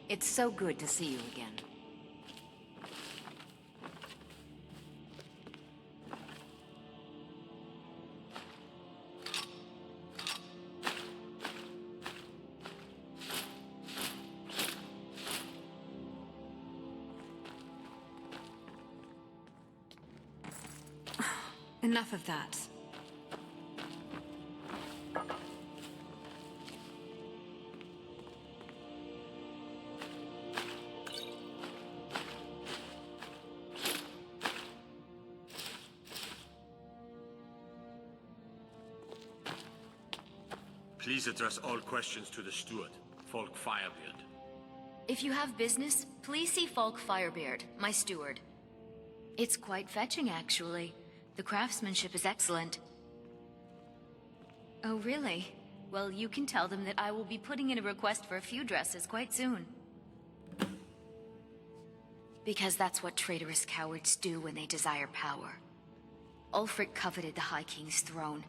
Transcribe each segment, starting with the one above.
It's so good to see you again. Enough of that. Please address all questions to the steward, Folk Firebeard. If you have business, please see Falk Firebeard, my steward. It's quite fetching, actually. The craftsmanship is excellent. Oh, really? Well, you can tell them that I will be putting in a request for a few dresses quite soon. Because that's what traitorous cowards do when they desire power. Ulfric coveted the High King's throne.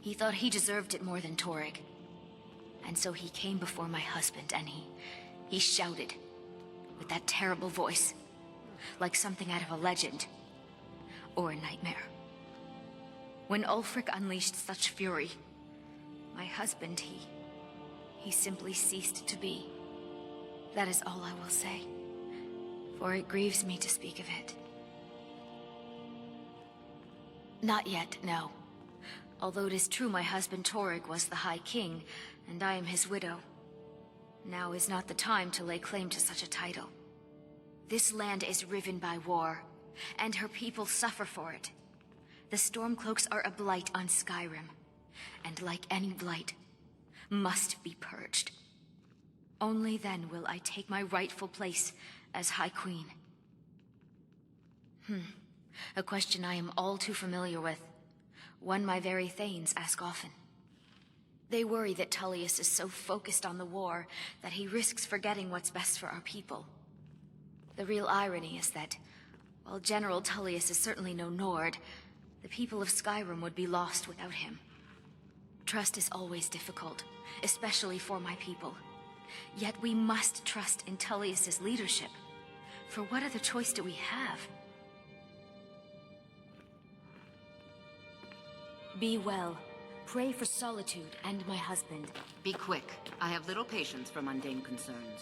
He thought he deserved it more than Torrig. And so he came before my husband and he shouted with that terrible voice, like something out of a legend or a nightmare. When Ulfric unleashed such fury, my husband, he simply ceased to be. That is all I will say, for it grieves me to speak of it. Not yet, no. Although it is true my husband Torrig was the High King, and I am his widow. Now is not the time to lay claim to such a title. This land is riven by war, and her people suffer for it. The Stormcloaks are a blight on Skyrim, and like any blight, must be purged. Only then will I take my rightful place as High Queen. A question I am all too familiar with. One my very thanes ask often. They worry that Tullius is so focused on the war that he risks forgetting what's best for our people. The real irony is that, while General Tullius is certainly no Nord, the people of Skyrim would be lost without him. Trust is always difficult, especially for my people. Yet we must trust in Tullius's leadership. For what other choice do we have? Be well. Pray for Solitude and my husband. Be quick. I have little patience for mundane concerns.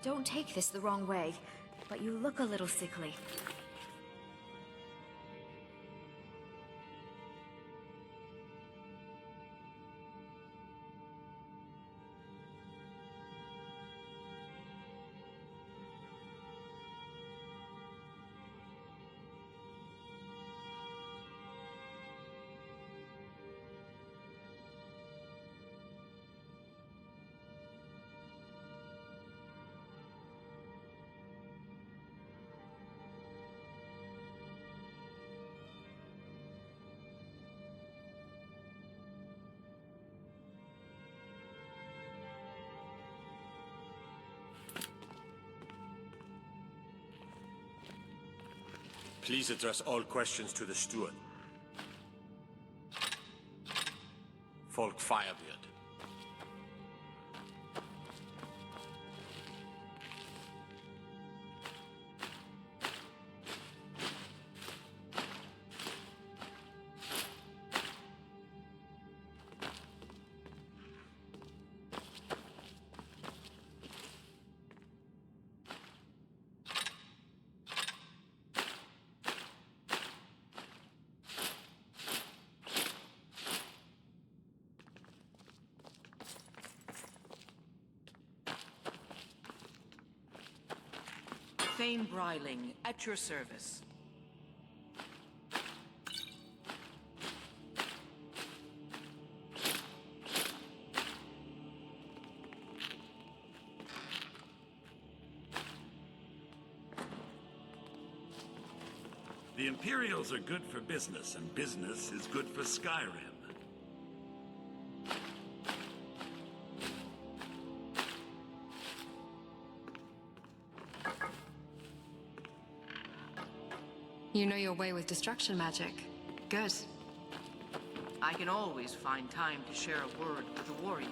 Don't take this the wrong way, but you look a little sickly. Please address all questions to the steward, Folk Firebeard. Thane Bryling, at your service. The Imperials are good for business, and business is good for Skyrim. You know your way with destruction magic. Good. I can always find time to share a word with a warrior.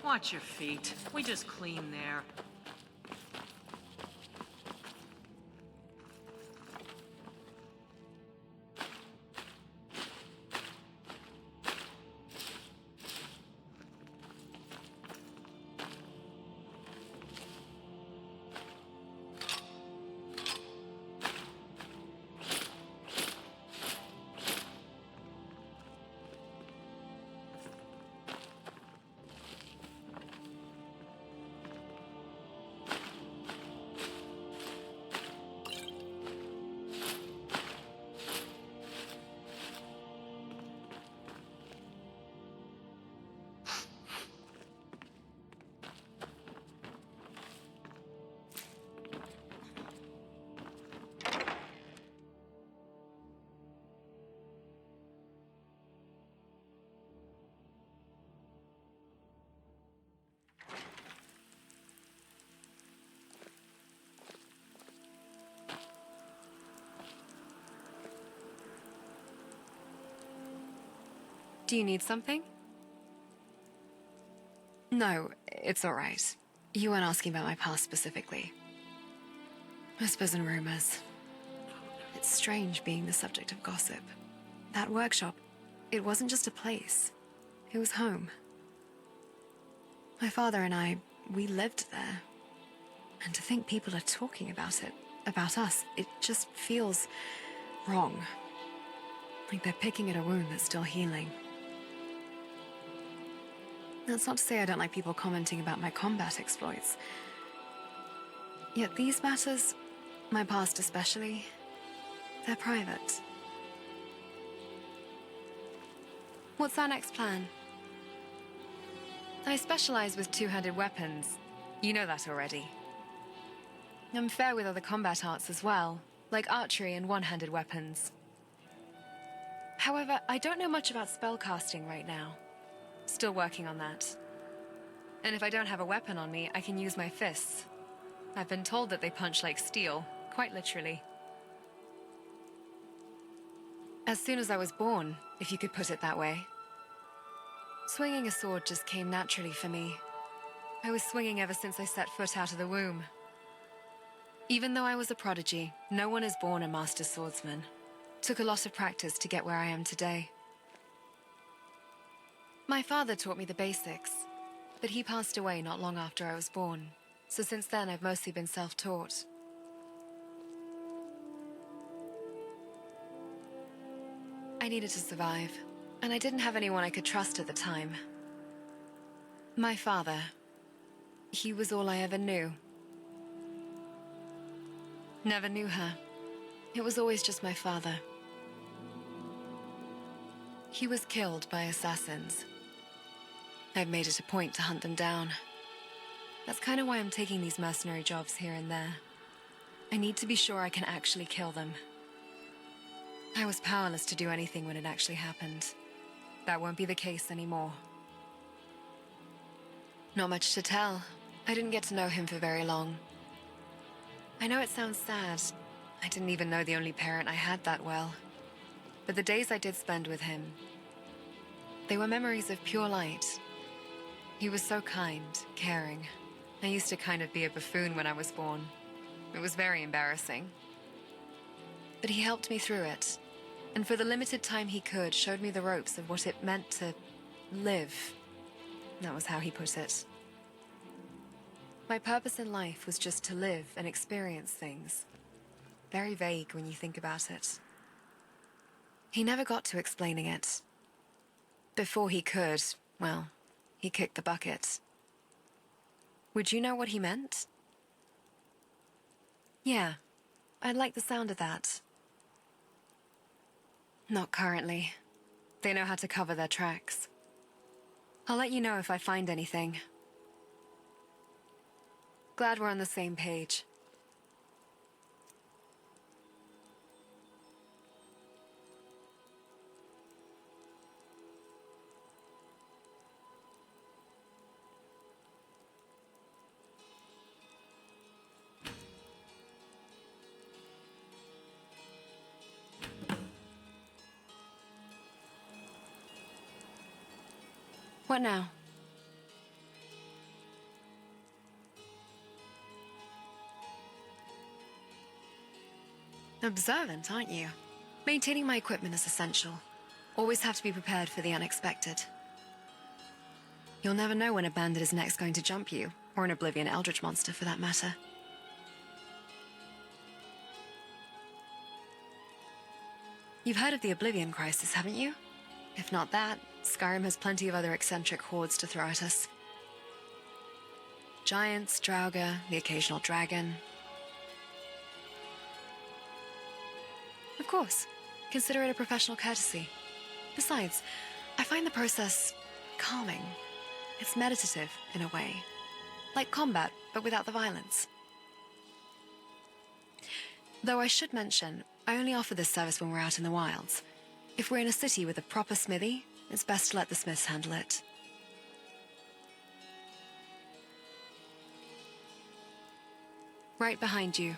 Watch your feet. We just clean there. Do you need something? No, it's all right. You weren't asking about my past specifically. Whispers and rumors. It's strange being the subject of gossip. That workshop, it wasn't just a place. It was home. My father and I, we lived there. And to think people are talking about it, about us, it just feels wrong. Like they're picking at a wound that's still healing. That's not to say I don't like people commenting about my combat exploits. Yet these matters, my past especially, they're private. What's our next plan? I specialize with two-handed weapons. You know that already. I'm fair with other combat arts as well, like archery and one-handed weapons. However, I don't know much about spellcasting right now. Still working on that. And if I don't have a weapon on me, I can use my fists. I've been told that they punch like steel, quite literally. As soon as I was born, if you could put it that way. Swinging a sword just came naturally for me. I was swinging ever since I set foot out of the womb. Even though I was a prodigy, no one is born a master swordsman. Took a lot of practice to get where I am today. My father taught me the basics, but he passed away not long after I was born, so since then I've mostly been self-taught. I needed to survive, and I didn't have anyone I could trust at the time. My father, he was all I ever knew. Never knew her. It was always just my father. He was killed by assassins. I've made it a point to hunt them down. That's kind of why I'm taking these mercenary jobs here and there. I need to be sure I can actually kill them. I was powerless to do anything when it actually happened. That won't be the case anymore. Not much to tell. I didn't get to know him for very long. I know it sounds sad. I didn't even know the only parent I had that well. But the days I did spend with him, they were memories of pure light. He was so kind, caring. I used to kind of be a buffoon when I was born. It was very embarrassing. But he helped me through it, and for the limited time he could, showed me the ropes of what it meant to live. That was how he put it. My purpose in life was just to live and experience things. Very vague when you think about it. He never got to explaining it. Before he could, well, he kicked the bucket. Would you know what he meant? Yeah, I'd like the sound of that. Not currently. They know how to cover their tracks. I'll let you know if I find anything. Glad we're on the same page. What now? Observant, aren't you? Maintaining my equipment is essential. Always have to be prepared for the unexpected. You'll never know when a bandit is next going to jump you, or an Oblivion Eldritch monster for that matter. You've heard of the Oblivion Crisis, haven't you? If not that, Skyrim has plenty of other eccentric hordes to throw at us. Giants, Draugr, the occasional dragon. Of course, consider it a professional courtesy. Besides, I find the process calming. It's meditative, in a way. Like combat, but without the violence. Though I should mention, I only offer this service when we're out in the wilds. If we're in a city with a proper smithy, it's best to let the smiths handle it. Right behind you.